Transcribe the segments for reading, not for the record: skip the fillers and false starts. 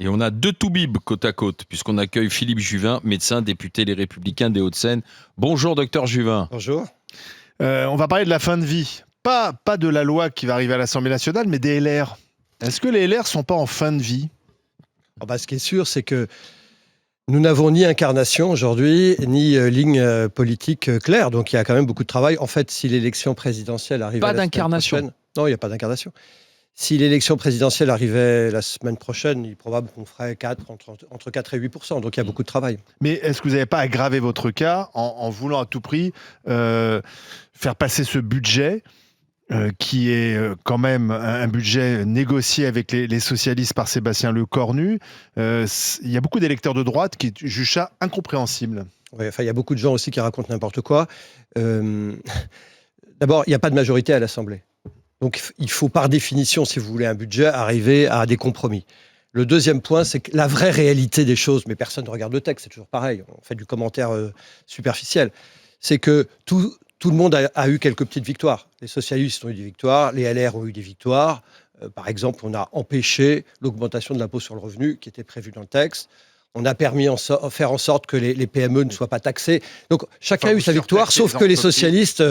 Et on a deux toubibs côte à côte, puisqu'on accueille Philippe Juvin, médecin, député Les Républicains des Hauts-de-Seine. Bonjour, docteur Juvin. Bonjour. On va parler de la fin de vie. Pas de la loi qui va arriver à l'Assemblée nationale, mais des LR. Est-ce que les LR ne sont pas en fin de vie ? Ce qui est sûr, c'est que nous n'avons ni incarnation aujourd'hui, ni ligne politique claire. Donc il y a quand même beaucoup de travail. En fait, si l'élection présidentielle arrivait Pas la semaine d'incarnation. prochaine... Non, il n'y a pas d'incarnation. Si l'élection présidentielle arrivait la semaine prochaine, il est probable qu'on ferait entre 4 et 8%. Donc il y a beaucoup de travail. Mais est-ce que vous n'avez pas aggravé votre cas en voulant à tout prix faire passer ce budget qui est quand même un budget négocié avec les socialistes par Sébastien Lecornu. Il y a beaucoup d'électeurs de droite qui jugent ça incompréhensible. Ouais, il y a beaucoup de gens aussi qui racontent n'importe quoi. D'abord, il n'y a pas de majorité à l'Assemblée. Donc il faut par définition, si vous voulez un budget, arriver à des compromis. Le deuxième point, c'est que la vraie réalité des choses, mais personne ne regarde le texte, c'est toujours pareil, on fait du commentaire superficiel, c'est que tout le monde a eu quelques petites victoires. Les socialistes ont eu des victoires, les LR ont eu des victoires. Par exemple, on a empêché l'augmentation de l'impôt sur le revenu qui était prévue dans le texte. On a permis de faire en sorte que les PME ne soient pas taxées. Donc chacun a eu sa victoire, sauf que les socialistes,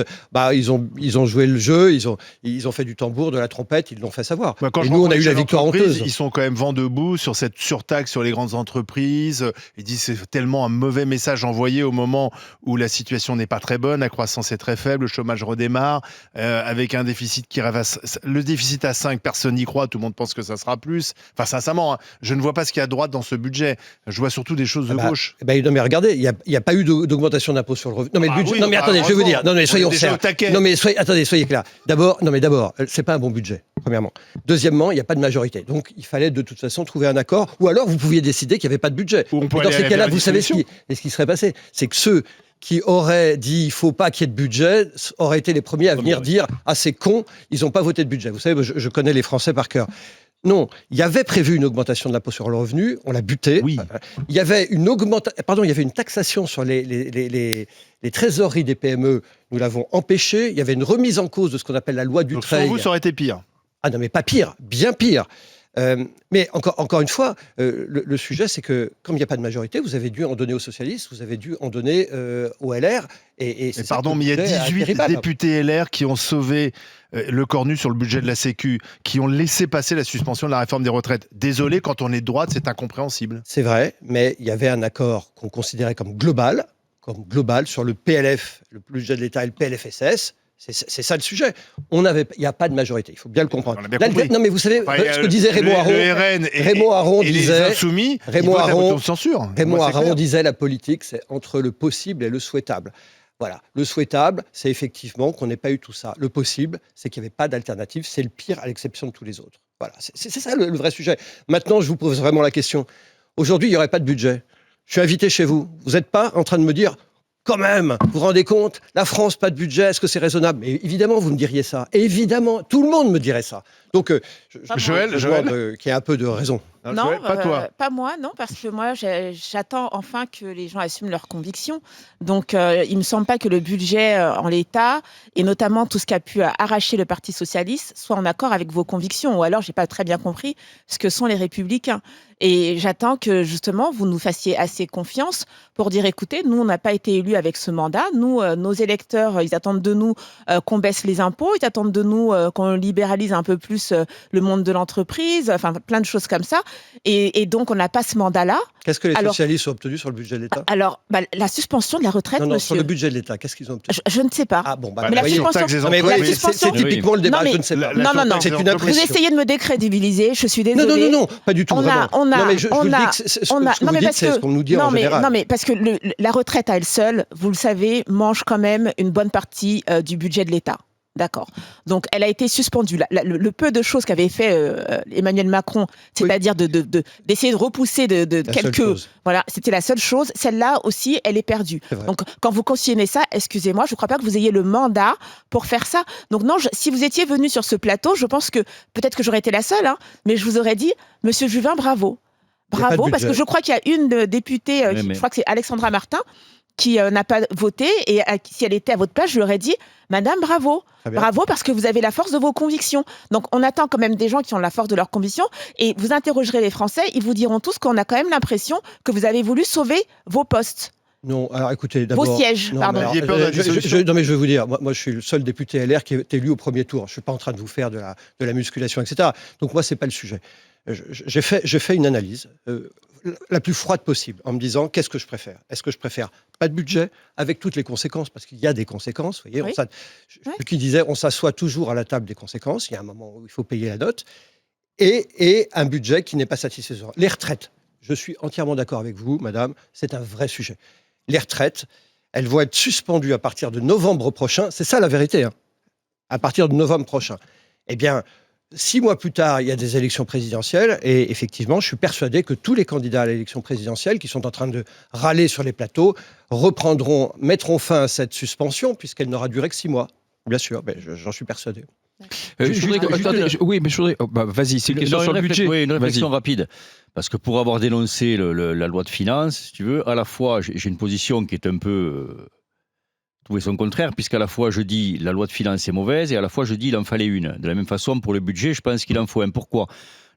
ils ont joué le jeu, ils ont fait du tambour, de la trompette, ils l'ont fait savoir. Et nous, on a eu la victoire honteuse. Ils sont quand même vent debout sur cette surtaxe sur les grandes entreprises. Ils disent que c'est tellement un mauvais message envoyé au moment où la situation n'est pas très bonne, la croissance est très faible, le chômage redémarre, avec un déficit qui rêve le déficit à 5, personne n'y croit, tout le monde pense que ça sera plus. Enfin, sincèrement, je ne vois pas ce qu'il y a à droite dans ce budget. Je vois surtout des choses de gauche. Non, mais regardez, il n'y a pas eu d'augmentation d'impôt sur le revenu. Non, mais le budget. Non, mais attendez, je vais vous dire. Non, mais soyons sérieux. Non, mais soyez clairs. D'abord, c'est pas un bon budget, premièrement. Deuxièmement, il n'y a pas de majorité. Donc, il fallait de toute façon trouver un accord. Ou alors, vous pouviez décider qu'il n'y avait pas de budget. Et dans ces cas-là, vous savez ce qui serait passé. C'est que ceux qui auraient dit il ne faut pas qu'il y ait de budget auraient été les premiers à venir dire ah, c'est con, ils n'ont pas voté de budget. Vous savez, je connais les Français par cœur. Non, il y avait prévu une augmentation de l'impôt sur le revenu, on l'a buté. Oui. Il y avait une taxation sur les trésoreries des PME, nous l'avons empêché. Il y avait une remise en cause de ce qu'on appelle la loi Dutreil. Donc, pour vous, ça aurait été pire. Ah non, mais pas pire, bien pire. Mais encore une fois, le sujet, c'est que comme il n'y a pas de majorité, vous avez dû en donner aux socialistes, vous avez dû en donner aux LR. Et pardon, mais il y a 18 députés LR qui ont sauvé Lecornu sur le budget de la Sécu, qui ont laissé passer la suspension de la réforme des retraites. Désolé, quand on est de droite, c'est incompréhensible. C'est vrai, mais il y avait un accord qu'on considérait comme global sur le PLF, le budget de l'État et le PLFSS. C'est ça le sujet. Il n'y a pas de majorité, il faut bien le comprendre. Non, mais vous savez ce que disait Raymond Aron. Raymond Aron disait. Les insoumis, Raymond Aron disait la politique, c'est entre le possible et le souhaitable. Voilà. Le souhaitable, c'est effectivement qu'on n'ait pas eu tout ça. Le possible, c'est qu'il n'y avait pas d'alternative. C'est le pire à l'exception de tous les autres. Voilà. C'est ça le vrai sujet. Maintenant, je vous pose vraiment la question. Aujourd'hui, il n'y aurait pas de budget. Je suis invité chez vous. Vous n'êtes pas en train de me dire quand même, vous vous rendez compte, la France, pas de budget, est-ce que c'est raisonnable ? Mais évidemment, vous me diriez ça. Évidemment, tout le monde me dirait ça. Donc, Joël, qu'il y ait un peu de raison. Non, Joël, pas toi. Pas moi, non, parce que moi, j'attends enfin que les gens assument leurs convictions. Donc, il me semble pas que le budget en l'état, et notamment tout ce qu'a pu arracher le Parti socialiste, soit en accord avec vos convictions. Ou alors, j'ai pas très bien compris ce que sont les Républicains. Et j'attends que, justement, vous nous fassiez assez confiance pour dire, écoutez, nous, on n'a pas été élus avec ce mandat. Nous, nos électeurs, ils attendent de nous qu'on baisse les impôts. Ils attendent de nous qu'on libéralise un peu plus le monde de l'entreprise. Enfin, plein de choses comme ça. Et donc, on n'a pas ce mandat-là. Qu'est-ce que les socialistes ont obtenu sur le budget de l'État ? Alors, la suspension de la retraite, non, monsieur. Sur le budget de l'État, qu'est-ce qu'ils ont obtenu ? Je ne sais pas. Ah bon, mais la suspension... C'est typiquement le débat, je ne sais pas. Non. C'est une impression. Vous essayez de me décrédibiliser, je suis désolée. Non, pas du tout. Non, mais je vous dis que ce que vous dites, c'est ce qu'on nous dit en général. Non, mais parce que la retraite à elle seule, vous le savez, mange quand même une bonne partie du budget de l'État. D'accord. Donc, elle a été suspendue. Le peu de choses qu'avait fait Emmanuel Macron, c'est-à-dire d'essayer de repousser de quelques... Voilà, c'était la seule chose. Celle-là aussi, elle est perdue. Donc, quand vous cautionnez ça, excusez-moi, je ne crois pas que vous ayez le mandat pour faire ça. Donc, non, si vous étiez venu sur ce plateau, je pense que peut-être que j'aurais été la seule, mais je vous aurais dit, Monsieur Juvin, bravo. Bravo, parce que je crois qu'il y a une députée, je crois que c'est Alexandra Martin, qui n'a pas voté. Et si elle était à votre place, je lui aurais dit, Madame, bravo. Bravo, parce que vous avez la force de vos convictions. Donc, on attend quand même des gens qui ont la force de leurs convictions. Et vous interrogerez les Français, ils vous diront tous qu'on a quand même l'impression que vous avez voulu sauver vos postes. Non, alors écoutez, d'abord... Vos sièges, pardon. Non, mais je vais vous dire, moi je suis le seul député LR qui est élu au premier tour. Je ne suis pas en train de vous faire de la musculation, etc. Donc moi, ce n'est pas le sujet. J'ai fait une analyse la plus froide possible en me disant, qu'est-ce que je préfère ? Est-ce que je préfère pas de budget avec toutes les conséquences ? Parce qu'il y a des conséquences, vous voyez. Oui. Qui disait, on s'assoit toujours à la table des conséquences. Il y a un moment où il faut payer la note. Et un budget qui n'est pas satisfaisant. Les retraites, je suis entièrement d'accord avec vous, madame, c'est un vrai sujet. Les retraites, elles vont être suspendues à partir de novembre prochain. C'est ça la vérité, hein. À partir de novembre prochain. Eh bien, 6 mois plus tard, il y a des élections présidentielles. Et effectivement, je suis persuadé que tous les candidats à l'élection présidentielle qui sont en train de râler sur les plateaux mettront fin à cette suspension puisqu'elle n'aura duré que 6 mois. Bien sûr, j'en suis persuadé. Je voudrais... vas-y, c'est une question sur le budget. Oui, une réflexion rapide. Parce que pour avoir dénoncé la loi de finances, si tu veux, à la fois, j'ai une position qui est un peu trouver son contraire, puisqu'à la fois je dis la loi de finances est mauvaise et à la fois je dis il en fallait une. De la même façon, pour le budget, je pense qu'il en faut un. Pourquoi ?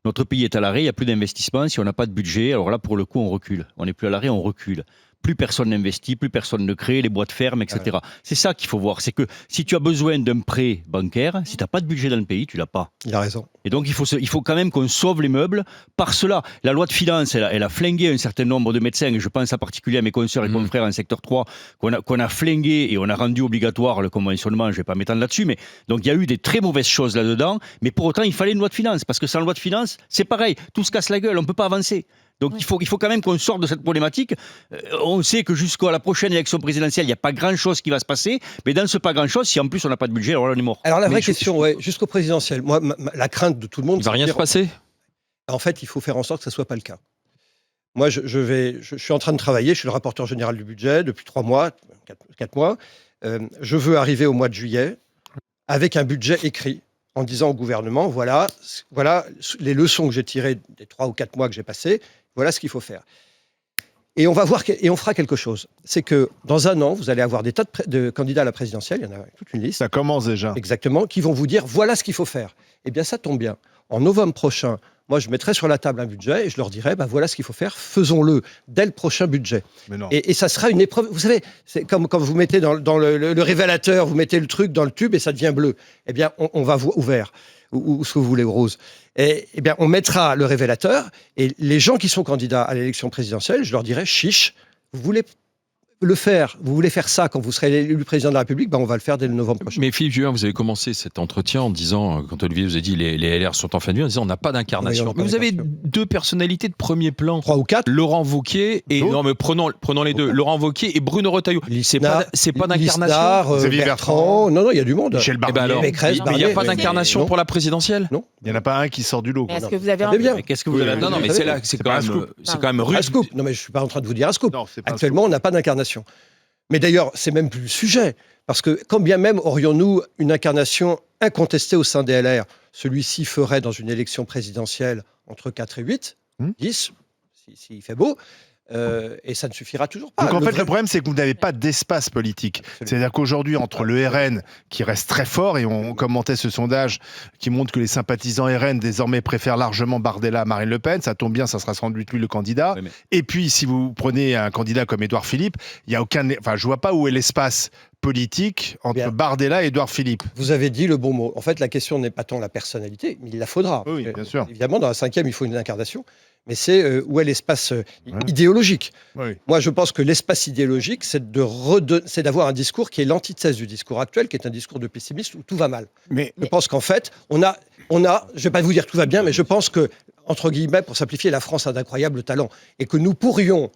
Notre pays est à l'arrêt, il n'y a plus d'investissement. Si on n'a pas de budget, alors là, pour le coup, on recule. On n'est plus à l'arrêt, on recule. Plus personne n'investit, plus personne ne crée, les boîtes ferment, etc. Ouais. C'est ça qu'il faut voir. C'est que si tu as besoin d'un prêt bancaire, si tu n'as pas de budget dans le pays, tu ne l'as pas. Il a raison. Et donc, il faut quand même qu'on sauve les meubles par cela. La loi de finances, elle a flingué un certain nombre de médecins. Et je pense en particulier à mes consoeurs et confrères en secteur 3, qu'on a flingué et on a rendu obligatoire le conventionnement. Je ne vais pas m'étendre là-dessus. Mais donc, il y a eu des très mauvaises choses là-dedans. Mais pour autant, il fallait une loi de finances. Parce que sans loi de finances, c'est pareil. Tout se casse la gueule. On ne peut pas avancer. Donc il faut quand même qu'on sorte de cette problématique. On sait que jusqu'à la prochaine élection présidentielle, il n'y a pas grand-chose qui va se passer. Mais dans ce pas grand-chose, si en plus on n'a pas de budget, alors là on est mort. Alors la vraie question, jusqu'au présidentiel, moi, la crainte de tout le monde... Il ne va rien se passer ? En fait, il faut faire en sorte que ça ne soit pas le cas. Moi, je suis en train de travailler, je suis le rapporteur général du budget depuis 3 mois, 4 mois. Je veux arriver au mois de juillet avec un budget écrit, en disant au gouvernement, voilà les leçons que j'ai tirées des 3 ou 4 mois que j'ai passés, voilà ce qu'il faut faire. Et on va voir, et on fera quelque chose. C'est que dans un an, vous allez avoir des tas de candidats à la présidentielle, il y en a toute une liste. Ça commence déjà. Exactement, qui vont vous dire, voilà ce qu'il faut faire. Eh bien, ça tombe bien. En novembre prochain, moi, je mettrai sur la table un budget et je leur dirai, voilà ce qu'il faut faire, faisons-le dès le prochain budget. Mais non. Et ça sera une épreuve. Vous savez, c'est comme quand vous mettez dans le révélateur, vous mettez le truc dans le tube et ça devient bleu. Eh bien, on va voir ouvert, ou ce que vous voulez, rose. Et eh bien, on mettra le révélateur et les gens qui sont candidats à l'élection présidentielle, je leur dirai, chiche, vous voulez faire ça quand vous serez élu président de la République, on va le faire dès le novembre prochain. Mais Philippe Juvin, vous avez commencé cet entretien en disant, quand Olivier vous a dit les LR sont en fin de vie, en disant on n'a pas d'incarnation. Oui, mais vous avez 2 personnalités de premier plan. 3 ou 4. Laurent Wauquiez et non mais prenons les 2. Laurent Wauquiez et Bruno Retailleau. C'est pas d'incarnation. Xavier Bertrand. Non, il y a du monde. Michel Barnier. Il n'y a pas d'incarnation pour la présidentielle. Non. Il n'y en a pas un qui sort du lot. Est-ce que vous avez un... Qu'est-ce que vous avez... Non, mais c'est quand même rude. Un scoop. Non, mais je suis pas en train de vous dire un scoop. Actuellement, on n'a pas d'incarnation. Mais d'ailleurs, c'est même plus le sujet, parce que quand bien même aurions-nous une incarnation incontestée au sein des LR, celui-ci ferait dans une élection présidentielle entre 4 et 8, 10, s'il fait beau, et ça ne suffira toujours pas. Donc le problème, c'est que vous n'avez pas d'espace politique. Absolument. C'est-à-dire qu'aujourd'hui, entre le RN, qui reste très fort, et on commentait ce sondage qui montre que les sympathisants RN désormais préfèrent largement Bardella à Marine Le Pen, ça tombe bien, ça sera sans doute lui le candidat. Oui, mais... Et puis, si vous prenez un candidat comme Édouard Philippe, il y a aucun... Enfin, je vois pas où est l'espace politique entre Bardella et Édouard Philippe. Vous avez dit le bon mot. En fait, la question n'est pas tant la personnalité, mais il la faudra. Oui, bien sûr. Évidemment, dans la 5e, il faut une incarnation. Mais c'est où est l'espace idéologique. Oui. Moi, je pense que l'espace idéologique, c'est d'avoir un discours qui est l'antithèse du discours actuel, qui est un discours de pessimisme où tout va mal. Je pense qu'en fait, on a, je ne vais pas vous dire tout va bien, mais je pense que, entre guillemets, pour simplifier, la France a d'incroyables talents. Et que nous pourrions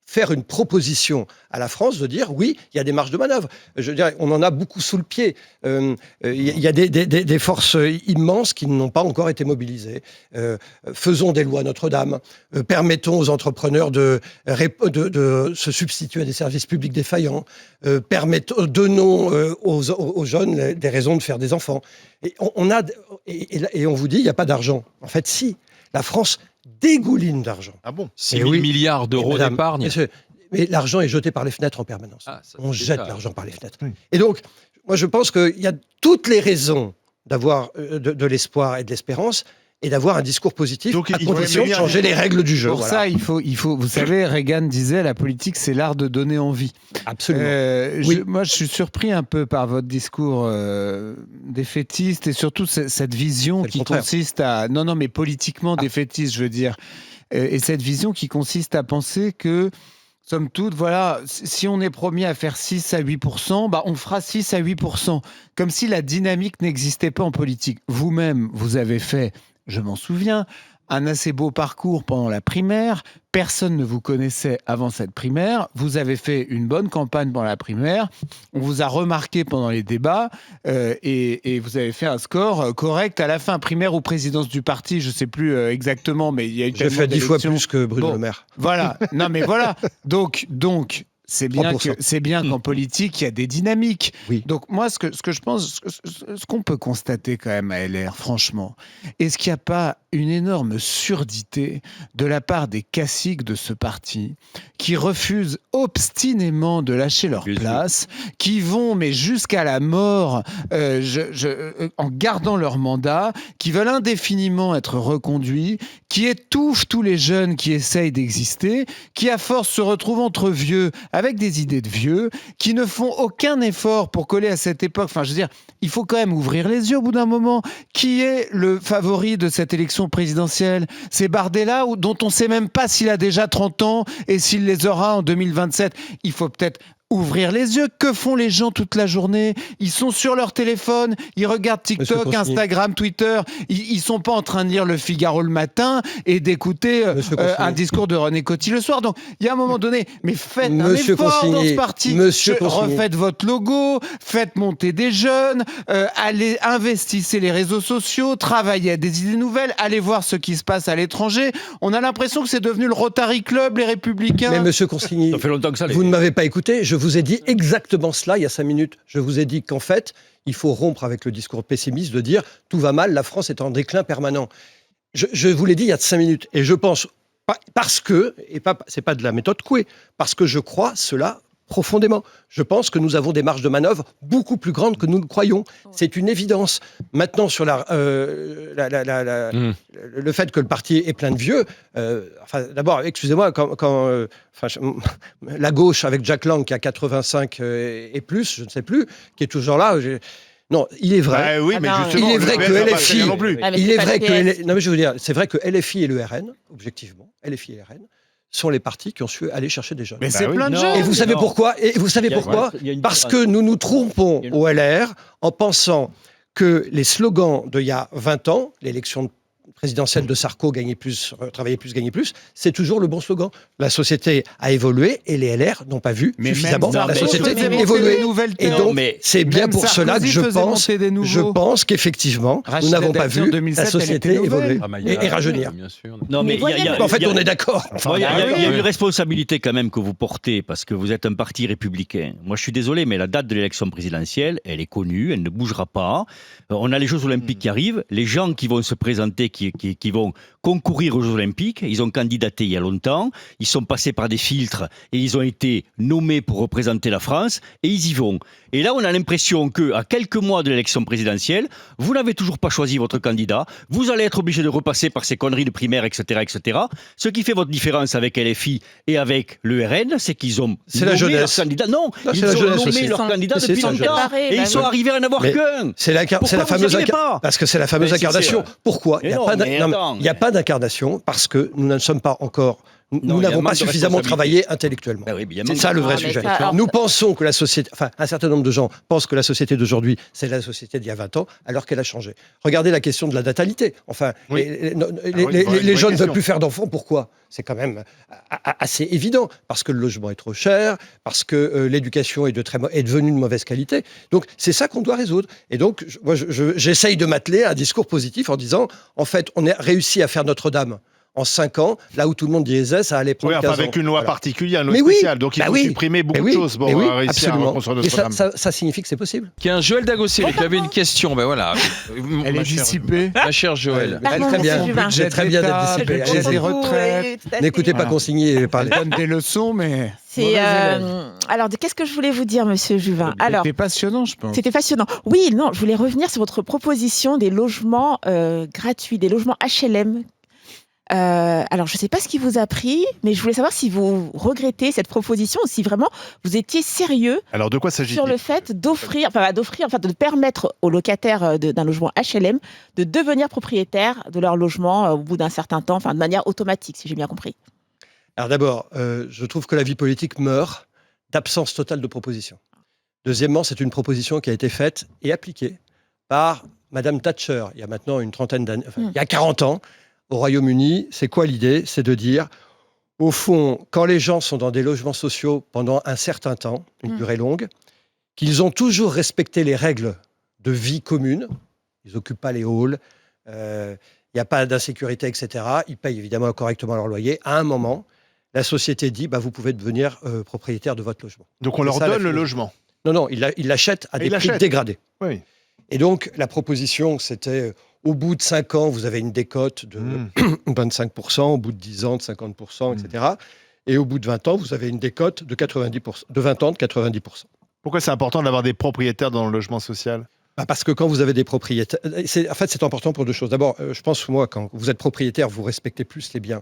faire une proposition à la France de dire oui, il y a des marges de manœuvre. Je veux dire, on en a beaucoup sous le pied. Il y a des forces immenses qui n'ont pas encore été mobilisées. Faisons des lois Notre-Dame. Permettons aux entrepreneurs de se substituer à des services publics défaillants. Donnons aux jeunes des raisons de faire des enfants. Et on vous dit, il n'y a pas d'argent. En fait, si. La France dégouline d'argent. Ah bon ? 6 000 milliards d'euros d'épargne. Mais l'argent est jeté par les fenêtres en permanence. Ah, ça, On c'est jette ça. l'argent par les fenêtres. Oui. Et donc, moi, je pense qu'il y a toutes les raisons d'avoir de l'espoir et de l'espérance et d'avoir un discours positif Donc, à il faut condition de venir- changer les règles du jeu. Pour Voilà. ça, il faut, vous savez, Reagan disait la politique, c'est l'art de donner envie. Absolument. Oui. Moi, je suis surpris un peu par votre discours défaitiste et surtout cette vision C'est le qui contraire. consiste à... Non, mais politiquement défaitiste, je veux dire. Et cette vision qui consiste à penser que, somme toute, voilà, si on est premier à faire 6 à 8%, bah, on fera 6 à 8%. Comme si la dynamique n'existait pas en politique. Vous-même, vous avez fait, je m'en souviens, un assez beau parcours pendant la primaire. Personne ne vous connaissait avant cette primaire. Vous avez fait une bonne campagne pendant la primaire. On vous a remarqué pendant les débats et vous avez fait un score correct à la fin. Primaire ou présidence du parti, je ne sais plus exactement, mais il y a eu J'ai fait 10 fois d'élections. plus que Bruno Bon. Le Maire. Voilà. Non, mais voilà. Donc, c'est bien 3%. qu'en politique, il y a des dynamiques. Oui. Donc, moi, ce que je pense, ce qu'on peut constater quand même à LR, franchement, est-ce qu'il n'y a pas une énorme surdité de la part des caciques de ce parti qui refusent obstinément de lâcher leur place, qui vont, mais jusqu'à la mort, en gardant leur mandat, qui veulent indéfiniment être reconduits, qui étouffent tous les jeunes qui essayent d'exister, qui à force se retrouvent entre vieux avec des idées de vieux, qui ne font aucun effort pour coller à cette époque. Enfin, je veux dire, il faut quand même ouvrir les yeux au bout d'un moment. Qui est le favori de cette élection présidentielle? C'est Bardella, dont on ne sait même pas s'il a déjà 30 ans et s'il les aura en 2027. Il faut peut-être ouvrir les yeux. Que font les gens toute la journée? Ils sont sur leur téléphone, ils regardent TikTok, Consigny. Instagram, Twitter. Ils sont pas en train de lire Le Figaro le matin et d'écouter un discours de René Coty le soir. Donc, il y a un moment donné, mais faites Monsieur un effort Consigny, dans ce parti. Monsieur Consigny. Refaites votre logo, faites monter des jeunes, allez investissez les réseaux sociaux, travaillez à des idées nouvelles, allez voir ce qui se passe à l'étranger. On a l'impression que c'est devenu le Rotary Club, les Républicains. Mais Monsieur Consigny, Ça fait longtemps que ça. vous ne m'avez pas écouté. Je vous ai dit exactement cela il y a 5 minutes. Je vous ai dit qu'en fait, il faut rompre avec le discours pessimiste de dire tout va mal, la France est en déclin permanent. Je vous l'ai dit il y a 5 minutes. Et je pense, parce que, et c'est pas de la méthode Coué, parce que je crois cela profondément. Je pense que nous avons des marges de manœuvre beaucoup plus grandes que nous le croyons. C'est une évidence. Maintenant, sur le fait que le parti est plein de vieux, d'abord, excusez-moi, la gauche avec Jack Lang qui a 85 et plus, je ne sais plus, qui est toujours là. Non, il est vrai. Oui, mais non, justement, il est vrai le que PS va pas LFI très bien non plus. Ah, mais Il c'est est pas vrai le que PS. non, mais je veux dire, c'est vrai que LFI et le RN, objectivement, LFI et RN sont les partis qui ont su aller chercher des jeunes. Mais Bah c'est oui. plein de Non. jeunes. Et vous savez non. pourquoi? Et vous savez Il y a- pourquoi? il y a une Parce différence. que nous nous trompons Il y a une- au LR en pensant que les slogans d'il y a 20 ans, l'élection présidentielle de Sarko, gagner plus, travailler plus, gagner plus, c'est toujours le bon slogan. La société a évolué et les LR n'ont pas vu Mais suffisamment même la Sarkozy société faisait monter évoluer. des nouvelles Et têtes. donc, mais c'est bien même pour cela que Sarkozy faisait monter des nouveaux. je pense qu'effectivement, nous Rachida n'avons pas Dati, en vu 2007, la elle société était nouvelle. évoluer Ah, bah, et rajeunir. Bien sûr. Non, mais Mais voyez, En fait, on est d'accord. Enfin, Il y a oui. une responsabilité quand même que vous portez parce que vous êtes un parti républicain. Moi, je suis désolé, mais la date de l'élection présidentielle, elle est connue, elle ne bougera pas. On a les Jeux Olympiques qui arrivent. Les gens qui vont se présenter, qui vont concourir aux Jeux Olympiques, ils ont candidaté il y a longtemps, ils sont passés par des filtres et ils ont été nommés pour représenter la France et ils y vont. Et là, on a l'impression qu'à quelques mois de l'élection présidentielle, vous n'avez toujours pas choisi votre candidat, vous allez être obligé de repasser par ces conneries de primaire, etc., etc. Ce qui fait votre différence avec LFI et avec le RN, c'est qu'ils ont C'est la nommé leur jeunesse. candidat. Non, Non, c'est ils la ont jeunesse nommé aussi. leur candidat C'est depuis ça, longtemps séparé, et bah ils sont oui. arrivés à n'avoir Mais qu'un. c'est la Pourquoi fameuse vous y allez pas parce que c'est la fameuse Mais si, incarnation. c'est- Pourquoi il Mais n'y a non, pas mais attends, il n'y a pas d'incarnation parce que nous ne sommes pas encore. Non, Nous il y a un n'avons pas manque de suffisamment responsabilité. travaillé intellectuellement. Ben oui, mais il y a un C'est manque ça le vrai Ah, mais sujet. ça, alors, Nous pensons que la société, enfin un certain nombre de gens pensent que la société d'aujourd'hui, c'est la société d'il y a 20 ans, alors qu'elle a changé. Regardez la question de la natalité. Enfin, Oui. les jeunes ne veulent plus faire d'enfants. Pourquoi? C'est quand même assez évident. Parce que le logement est trop cher, parce que l'éducation est devenue de mauvaise qualité. Donc c'est ça qu'on doit résoudre. Et donc j'essaye de m'atteler à un discours positif en disant, en fait, on a réussi à faire Notre-Dame en 5 ans, là où tout le monde disait ça allait prendre Oui, 15 enfin, avec ans. une loi Voilà. particulière, une loi Mais oui, spéciale. Donc, il faut supprimer beaucoup de choses pour réussir absolument. à reconstruire Et Notre-Dame. ça signifie que c'est possible. Tiens, Joël Dagossé, qui avait une question. Ben voilà. Elle Ma est chère- dissipée. Ma chère Joël. Pardon, très bien. monsieur Juvin. C'est très bien d'être Budget dissipé. d'État, budget Allez-y. des retraites. N'écoutez pas Voilà. consigner et Elle parler. donne des leçons, mais. C'est, mauvais élève. alors, qu'est-ce que je voulais vous dire, monsieur Juvin? Alors, C'était passionnant, je pense. c'était passionnant. Oui, non, je voulais revenir sur votre proposition des logements gratuits, des logements HLM. Alors, je ne sais pas ce qui vous a pris, mais je voulais savoir si vous regrettez cette proposition ou si vraiment vous étiez sérieux Alors, de quoi s'agit-il? sur le fait de permettre aux locataires d'un logement HLM de devenir propriétaires de leur logement au bout d'un certain temps, enfin de manière automatique, si j'ai bien compris. Alors d'abord, je trouve que la vie politique meurt d'absence totale de propositions. Deuxièmement, c'est une proposition qui a été faite et appliquée par Madame Thatcher il y a maintenant une trentaine d'années, il y a 40 ans, au Royaume-Uni. C'est quoi l'idée? C'est de dire, au fond, quand les gens sont dans des logements sociaux pendant un certain temps, une durée longue, qu'ils ont toujours respecté les règles de vie commune, ils n'occupent pas les halls, il n'y a pas d'insécurité, etc. Ils payent évidemment correctement leur loyer. À un moment, la société dit, vous pouvez devenir propriétaire de votre logement. Donc, on leur C'est ça, la donne le philosophie. logement. Non, ils l'achètent à des prix dégradés. Oui. Et donc, la proposition, c'était, au bout de 5 ans, vous avez une décote de 25%, au bout de 10 ans, de 50%, etc. Et au bout de 20 ans, vous avez une décote de 90%, de 20 ans, de 90%. Pourquoi c'est important d'avoir des propriétaires dans le logement social? Parce que quand vous avez des propriétaires... c'est important pour deux choses. D'abord, je pense, moi, quand vous êtes propriétaire, vous respectez plus les biens.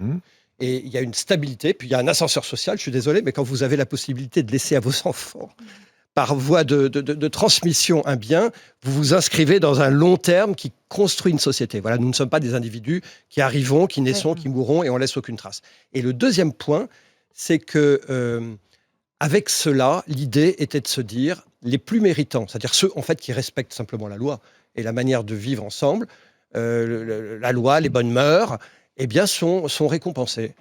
Et il y a une stabilité, puis il y a un ascenseur social, je suis désolé, mais quand vous avez la possibilité de laisser à vos enfants, par voie de transmission, un bien, vous vous inscrivez dans un long terme qui construit une société. Voilà, nous ne sommes pas des individus qui arrivons, qui naissons, qui mourront et on laisse aucune trace. Et le deuxième point, c'est que avec cela, l'idée était de se dire, les plus méritants, c'est-à-dire ceux en fait qui respectent simplement la loi et la manière de vivre ensemble, la loi, les bonnes mœurs, eh bien, sont récompensés.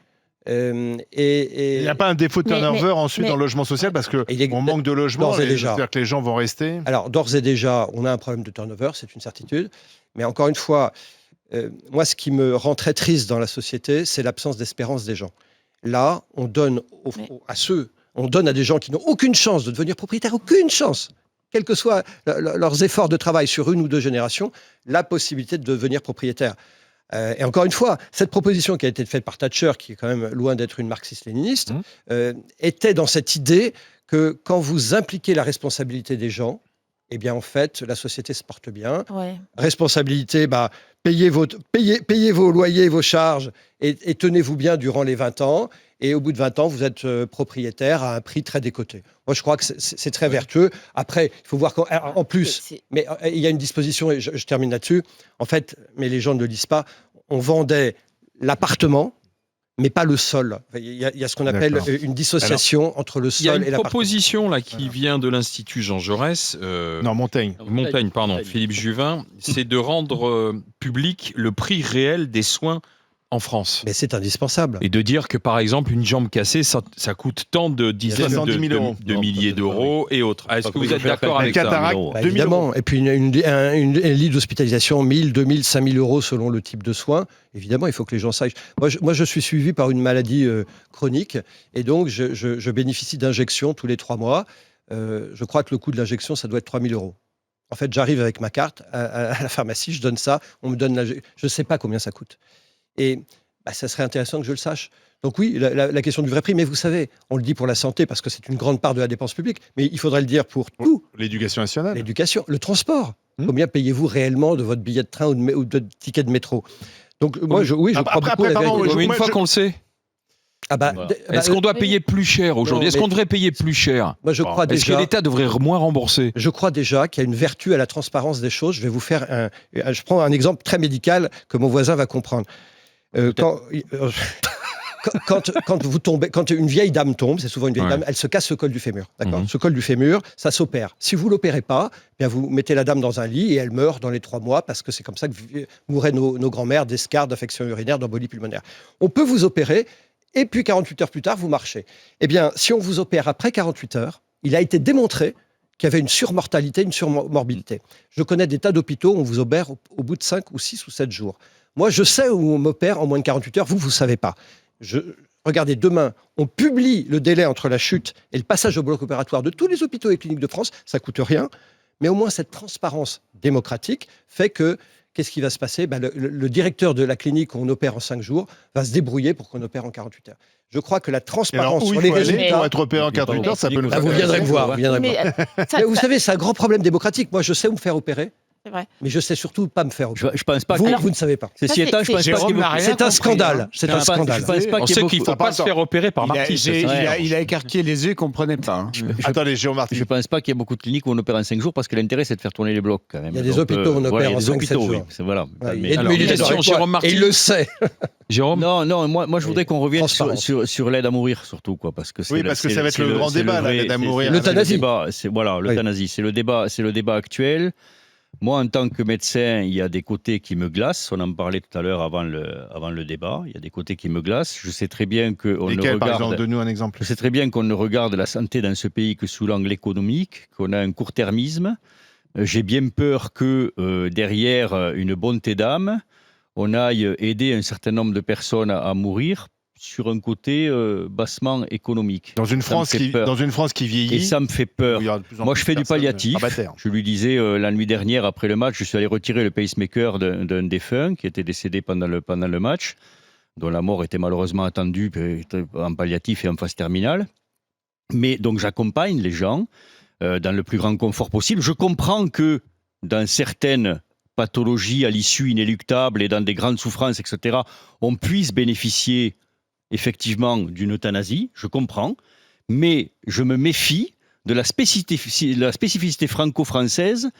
Il n'y a pas un défaut de turnover ensuite dans le logement social parce qu'on manque de logements, c'est-à-dire que les gens vont rester. Alors, d'ores et déjà, on a un problème de turnover, c'est une certitude. Mais encore une fois, moi, ce qui me rend très triste dans la société, c'est l'absence d'espérance des gens. Là, on donne on donne à des gens qui n'ont aucune chance de devenir propriétaires, aucune chance, quels que soient leurs efforts de travail sur 1 ou 2 générations, la possibilité de devenir propriétaire. Et encore une fois, cette proposition qui a été faite par Thatcher, qui est quand même loin d'être une marxiste-léniniste, était dans cette idée que quand vous impliquez la responsabilité des gens, eh bien en fait, la société se porte bien. Ouais. Responsabilité, payez vos loyers, vos charges et tenez-vous bien durant les 20 ans. Et au bout de 20 ans, vous êtes propriétaire à un prix très décoté. Moi, je crois que c'est très vertueux. Après, il faut voir qu'en plus, mais il y a une disposition, et je termine là-dessus, en fait, mais les gens ne le lisent pas, on vendait l'appartement, mais pas le sol. Il y a ce qu'on appelle une dissociation entre le sol et l'appartement. Il y a une proposition là, qui vient de l'Institut Jean Jaurès. Non, Montaigne. Montaigne, pardon. Philippe Juvin. C'est de rendre public le prix réel des soins en France. Mais c'est indispensable. Et de dire que, par exemple, une jambe cassée, ça coûte tant de dizaines de milliers d'euros et autres. Est-ce que vous êtes d'accord avec ça? Évidemment. Et puis, un lit d'hospitalisation, 1000, 2000, 5000 euros selon le type de soins. Évidemment, il faut que les gens sachent. Moi, je suis suivi par une maladie chronique et donc je bénéficie d'injections tous les 3 mois. Je crois que le coût de l'injection, ça doit être 3000 euros. En fait, j'arrive avec ma carte à la pharmacie, je donne ça, on me donne l'injection. Je ne sais pas combien ça coûte. Et ça serait intéressant que je le sache. Donc oui, la question du vrai prix, mais vous savez, on le dit pour la santé parce que c'est une grande part de la dépense publique, mais il faudrait le dire pour tout. L'éducation nationale. L'éducation, le transport. Combien payez-vous réellement de votre billet de train ou de ticket de métro? Donc moi, je crois beaucoup à la vérité. Une fois qu'on le sait. Est-ce qu'on doit payer plus cher aujourd'hui? Est-ce qu'on devrait payer plus cher? Moi, je crois Est-ce que l'État devrait moins rembourser? Je crois déjà qu'il y a une vertu à la transparence des choses. Je vais vous faire je prends un exemple très médical que mon voisin va comprendre. Quand une vieille dame tombe, c'est souvent une vieille dame, elle se casse le col du fémur. D'accord. Ce col du fémur, ça s'opère. Si vous l'opérez pas, bien vous mettez la dame dans un lit et elle meurt dans les 3 mois parce que c'est comme ça que mouraient nos grands-mères d'escarres, d'infection urinaire, d'embolie pulmonaire. On peut vous opérer et puis 48 heures plus tard, vous marchez. Eh bien, si on vous opère après 48 heures, il a été démontré qu'il y avait une surmortalité, une surmorbidité. Je connais des tas d'hôpitaux où on vous opère au bout de 5 ou 6 ou 7 jours. Moi, je sais où on m'opère en moins de 48 heures. Vous ne savez pas. Regardez, demain, on publie le délai entre la chute et le passage au bloc opératoire de tous les hôpitaux et cliniques de France. Ça ne coûte rien. Mais au moins, cette transparence démocratique fait que, qu'est-ce qui va se passer ? Le directeur de la clinique où on opère en 5 jours va se débrouiller pour qu'on opère en 48 heures. Je crois que la transparence sur les résultats... Pour être opéré en 48 heures, ça peut nous Vous viendrez me voir. Vous savez, c'est un grand problème démocratique. Moi, je sais où me faire opérer. C'est vrai. Mais je sais surtout pas me faire opérer. Je pense pas. Vous ne savez pas. Ceci étant, je pense pas qu'il y ait- C'est un scandale. C'est un scandale. Je pense pas On qu'il y ait sait qu'il ne faut pas se faire opérer par Marty. Il a écarquillé les yeux, il comprenait pas. Hein. Attendez, Jérôme Marty. Je ne pense pas qu'il y ait beaucoup de cliniques où on opère en 5 jours parce que l'intérêt, c'est de faire tourner les blocs quand même. Il y a des hôpitaux où on opère en 5-7 jours. Oui, voilà. Il alors, question, Jérôme Marty. Et il le sait. Jérôme, Non, moi je voudrais qu'on revienne Transparence. sur l'aide à mourir surtout, quoi, parce que Oui, parce que ça va être le grand débat, là, l'aide à mourir. L'euthanasie. Voilà, l'euthanasie, c'est le débat actuel. Moi, en tant que médecin, il y a des côtés qui me glacent. On en parlait tout à l'heure avant le débat. Il y a des côtés qui me glacent. Je sais très bien qu'on ne Lesquels, par exemple, regarde. donne-nous un exemple. Je sais très bien qu'on ne regarde la santé dans ce pays que sous l'angle économique, qu'on a un court-termisme. J'ai bien peur que derrière une bonté d'âme, on aille aider un certain nombre de personnes à mourir sur un côté bassement économique. Dans une France qui vieillit. Et ça me fait peur. où il y aura de plus en Moi, plus je fais de du personnes palliatif. rabataires. Je lui disais la nuit dernière, après le match, je suis allé retirer le pacemaker d'un défunt qui était décédé pendant le match, dont la mort était malheureusement attendue en palliatif et en phase terminale. Mais donc, j'accompagne les gens dans le plus grand confort possible. Je comprends que dans certaines pathologies à l'issue inéluctable et dans des grandes souffrances, etc., on puisse bénéficier effectivement d'une euthanasie, je comprends, mais je me méfie de la spécificité franco-française,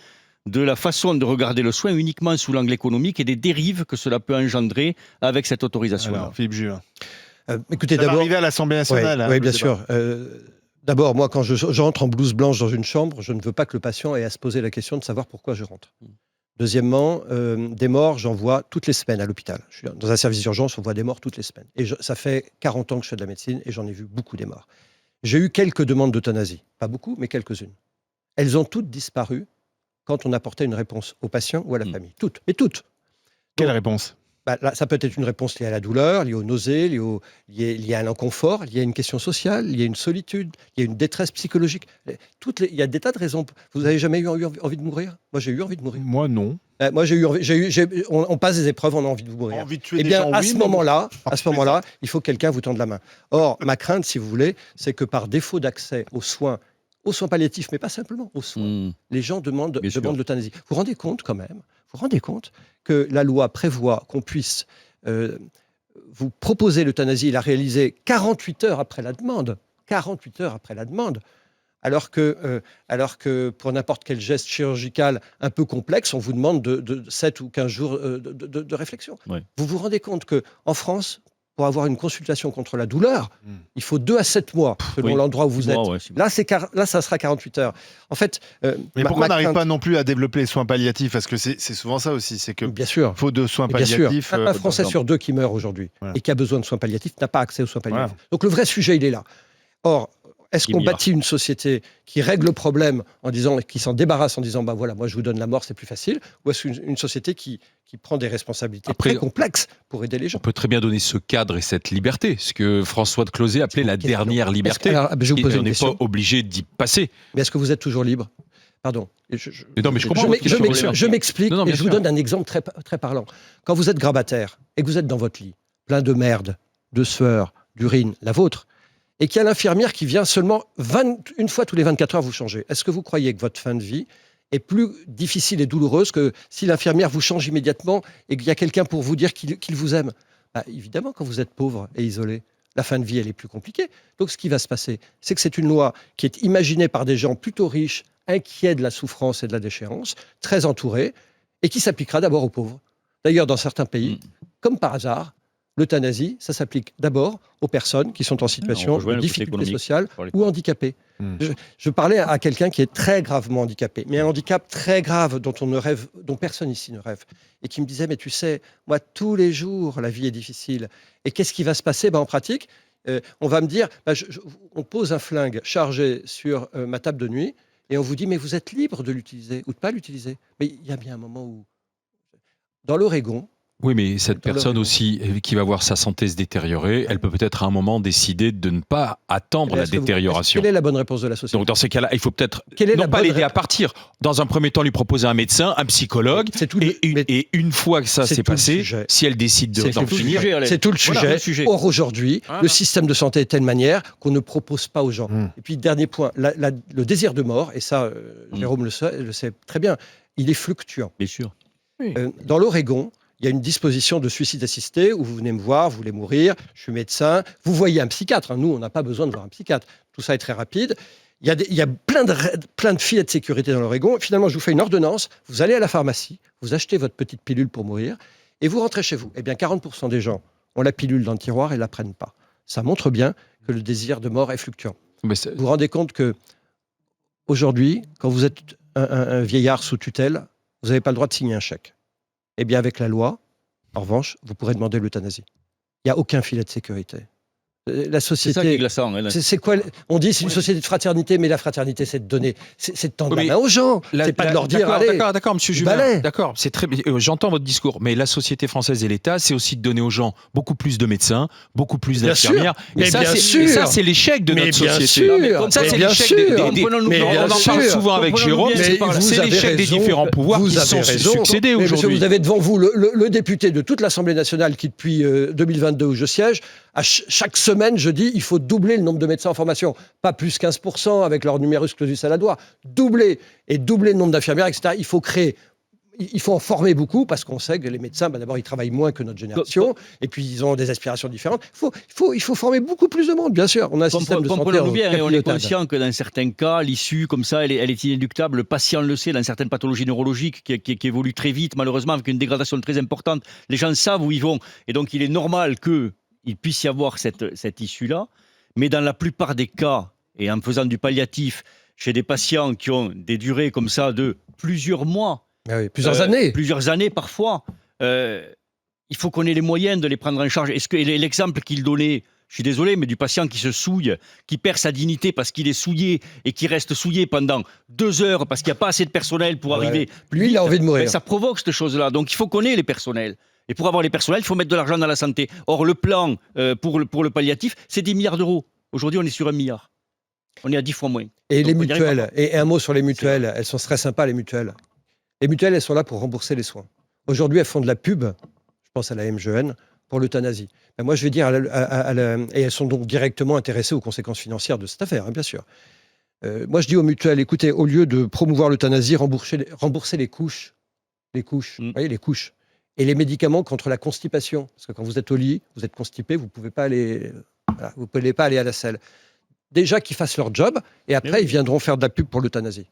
de la façon de regarder le soin uniquement sous l'angle économique et des dérives que cela peut engendrer avec cette autorisation-là. Alors, Philippe Juvin. Écoutez, Ça va d'abord... arriver à l'Assemblée nationale. Oui, bien sûr. D'abord, moi, quand j'entre en blouse blanche dans une chambre, je ne veux pas que le patient ait à se poser la question de savoir pourquoi je rentre. Deuxièmement, des morts, j'en vois toutes les semaines à l'hôpital. Je suis dans un service d'urgence, on voit des morts toutes les semaines. Et ça fait 40 ans que je fais de la médecine et j'en ai vu beaucoup des morts. J'ai eu quelques demandes d'euthanasie. Pas beaucoup, mais quelques-unes. Elles ont toutes disparu quand on apportait une réponse au patient ou à la famille. Toutes, mais toutes. Quelle réponse ? Là, ça peut être une réponse liée à la douleur, liée aux nausées, liée à l'inconfort, liée à une question sociale, liée à une solitude, liée à une détresse psychologique. Il y a des tas de raisons. Vous n'avez jamais eu envie de mourir ? Moi, j'ai eu envie de mourir. Moi, non. Moi, on passe des épreuves, on a envie de mourir. Envie de tuer Eh des bien, gens, à oui, ce mais moment-là, bon. il faut que quelqu'un vous tende la main. Or, ma crainte, si vous voulez, c'est que par défaut d'accès aux soins palliatifs, mais pas simplement aux soins, les gens demandent l'euthanasie. Vous vous rendez compte quand même, que la loi prévoit qu'on puisse vous proposer l'euthanasie et la réaliser 48 heures après la demande. 48 heures après la demande. Alors que pour n'importe quel geste chirurgical un peu complexe, on vous demande de 7 ou 15 jours de réflexion. Ouais. Vous vous rendez compte qu'en France, pour avoir une consultation contre la douleur, il faut 2 à 7 mois selon l'endroit où vous êtes. Là, ça sera 48 heures. En fait, mais pourquoi on n'arrive pas non plus à développer les soins palliatifs ? Parce que c'est souvent ça aussi, c'est que bien sûr, faute de soins bien sûr. palliatifs. Un Français sur 2 qui meurt aujourd'hui et qui a besoin de soins palliatifs n'a pas accès aux soins palliatifs. Voilà. Donc le vrai sujet, il est là. Or, est-ce qu'on bâtit une société qui règle le problème qui s'en débarrasse en disant voilà, moi je vous donne la mort, c'est plus facile, ou est-ce qu'une société qui prend des responsabilités très complexes pour aider les gens ? On peut très bien donner ce cadre et cette liberté, ce que François de Closets appelait la dernière liberté. Je vais vous poser on une n'est question. pas obligé d'y passer. Mais est-ce que vous êtes toujours libre ? Pardon. Non, mais je comprends votre question. Je m'explique Non, et bien je vous sûr. donne un exemple très, très parlant. Quand vous êtes grabataire et que vous êtes dans votre lit, plein de merde, de sueur, d'urine, la vôtre, et qu'il y a l'infirmière qui vient seulement une fois tous les 24 heures vous changer, est-ce que vous croyez que votre fin de vie est plus difficile et douloureuse que si l'infirmière vous change immédiatement et qu'il y a quelqu'un pour vous dire qu'il vous aime ? Évidemment, quand vous êtes pauvre et isolé, la fin de vie, elle est plus compliquée. Donc, ce qui va se passer, c'est que c'est une loi qui est imaginée par des gens plutôt riches, inquiets de la souffrance et de la déchéance, très entourés, et qui s'appliquera d'abord aux pauvres. D'ailleurs, dans certains pays, comme par hasard, l'euthanasie, ça s'applique d'abord aux personnes qui sont en situation de difficulté sociale ou handicapées. Je parlais à quelqu'un qui est très gravement handicapé, mais un handicap très grave dont personne ici ne rêve, et qui me disait, mais tu sais, moi, tous les jours, la vie est difficile. Et qu'est-ce qui va se passer ? En pratique, on va me dire, on pose un flingue chargé sur ma table de nuit, et on vous dit, mais vous êtes libre de l'utiliser ou de ne pas l'utiliser. Mais il y a bien un moment où... Dans l'Oregon, Oui, mais cette Dans personne l'Oregon. aussi qui va voir sa santé se détériorer, elle peut peut-être à un moment décider de ne pas attendre la Est-ce que vous- détérioration. Quelle est la bonne réponse de la société? Donc dans ces cas-là, il faut peut-être Quelle est non la pas bonne l'aider à réponse? partir. Dans un premier temps, lui proposer un médecin, un psychologue. C'est tout, Et une fois que ça c'est s'est tout le passé, sujet. si elle décide d'en tout le finir, sujet, Alain. C'est tout le Voilà, sujet. le sujet. Or, aujourd'hui, Voilà. le système de santé est de telle manière qu'on ne propose pas aux gens. Et puis, dernier point, le désir de mort, et ça, Jérôme le sait très bien, il est fluctuant. Bien sûr. Dans l'Oregon, il y a une disposition de suicide assisté où vous venez me voir, vous voulez mourir, je suis médecin, vous voyez un psychiatre. Hein. Nous, on n'a pas besoin de voir un psychiatre. Tout ça est très rapide. Il y a plein de filets de sécurité dans l'Oregon. Finalement, je vous fais une ordonnance, vous allez à la pharmacie, vous achetez votre petite pilule pour mourir et vous rentrez chez vous. Eh bien, 40% des gens ont la pilule dans le tiroir et ne la prennent pas. Ça montre bien que le désir de mort est fluctuant. mais Vous vous rendez compte que aujourd'hui, quand vous êtes un vieillard sous tutelle, vous n'avez pas le droit de signer un chèque. Eh bien, avec la loi, en revanche, vous pourrez demander l'euthanasie. Il n'y a aucun filet de sécurité. La C'est ça qui est société, glaçant. Alain. c'est quoi on dit c'est une société de fraternité, mais la fraternité, c'est de donner, c'est de tendre Oui, la main aux gens. La- C'est pas de leur dire, d'accord, allez, d'accord, monsieur du Juvin. balai. D'accord, c'est très. J'entends votre discours, mais la société française et l'État, c'est aussi de donner aux gens beaucoup plus de médecins, beaucoup plus Bien sûr. d'infirmières. Mais bien Et sûr. ça, c'est l'échec de Mais notre bien société. sûr. Ça, Mais c'est bien l'échec sûr. Comprenons-nous Mais bien. bien On en parle sûr. souvent avec Comprenons-nous Jérôme. bien. Mais C'est vous avez l'échec des raison. différents pouvoirs Vous qui avez sont raison. succédés Mais monsieur, aujourd'hui. vous avez devant vous le député de toute l'Assemblée nationale qui, depuis 2022 où je siège, chaque semaine, je dis il faut doubler le nombre de médecins en formation. Pas plus 15% avec leur numerus clausus à la doigt. Doubler. Et doubler le nombre d'infirmières, etc. Il faut créer. Il faut en former beaucoup parce qu'on sait que les médecins, d'abord, ils travaillent moins que notre génération et puis ils ont des aspirations différentes. Il faut former beaucoup plus de monde, bien sûr. On a un système de santé Comprenons-nous bien, et on est capilotable. conscient que dans certains cas, l'issue comme ça, elle est inéluctable. Le patient le sait, dans certaines pathologies neurologiques qui évoluent très vite, malheureusement, avec une dégradation très importante. Les gens savent où ils vont. Et donc, il est normal qu'il puisse y avoir cette issue-là. Mais dans la plupart des cas, et en faisant du palliatif, chez des patients qui ont des durées comme ça de plusieurs mois, Ah oui, plusieurs années. Plusieurs années parfois. Il faut qu'on ait les moyens de les prendre en charge. Est-ce que l'exemple qu'il donnait, je suis désolé, mais du patient qui se souille, qui perd sa dignité parce qu'il est souillé et qui reste souillé pendant 2 heures parce qu'il n'y a pas assez de personnel pour Ouais. arriver. Lui, il a envie de mourir. Ben, ça provoque cette chose-là. Donc il faut qu'on ait les personnels. Et pour avoir les personnels, il faut mettre de l'argent dans la santé. Or, le plan pour le palliatif, c'est 10 milliards d'euros. Aujourd'hui, on est sur 1 milliard. On est à 10 fois moins. Et Donc, les on y arrivera mutuelles, et un mot sur les mutuelles, elles sont très sympas, les mutuelles. Les mutuelles, elles sont là pour rembourser les soins. Aujourd'hui, elles font de la pub, je pense à la MGN, pour l'euthanasie. Ben moi, je vais dire, et elles sont donc directement intéressées aux conséquences financières de cette affaire, hein, bien sûr. Moi, je dis aux mutuelles, écoutez, au lieu de promouvoir l'euthanasie, remboursez les couches. Vous voyez, les couches. Et les médicaments contre la constipation. Parce que quand vous êtes au lit, vous êtes constipé, vous ne pouvez pas aller, vous pouvez pas aller à la selle. Déjà qu'ils fassent leur job, et après, ils viendront faire de la pub pour l'euthanasie.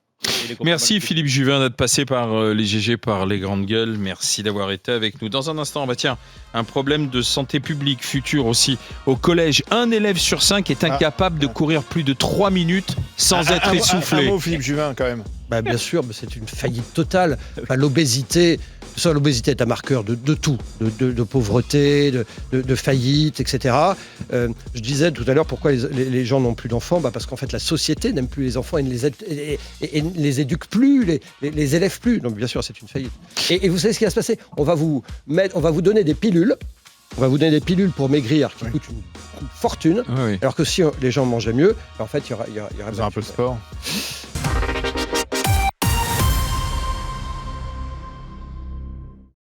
Merci Philippe Juvin d'être passé par les GG, par les grandes gueules. Merci d'avoir été avec nous. Dans un instant, un problème de santé publique futur aussi. Au collège, 1 élève sur 5 est incapable de courir plus de 3 minutes sans être essoufflé. Un mot, Philippe Juvin, quand même. Bah, bien sûr, mais c'est une faillite totale. Enfin, l'obésité est un marqueur de tout, de pauvreté, de faillite, etc. Je disais tout à l'heure pourquoi les gens n'ont plus d'enfants, parce qu'en fait la société n'aime plus les enfants et ne les éduque plus, les élève plus. Donc bien sûr, c'est une faillite. Et vous savez ce qui va se passer ? On va vous donner des pilules. On va vous donner des pilules pour maigrir qui coûtent une fortune. Oui. Alors que si les gens mangeaient mieux, en fait, il y aurait Faisons un peu de sport.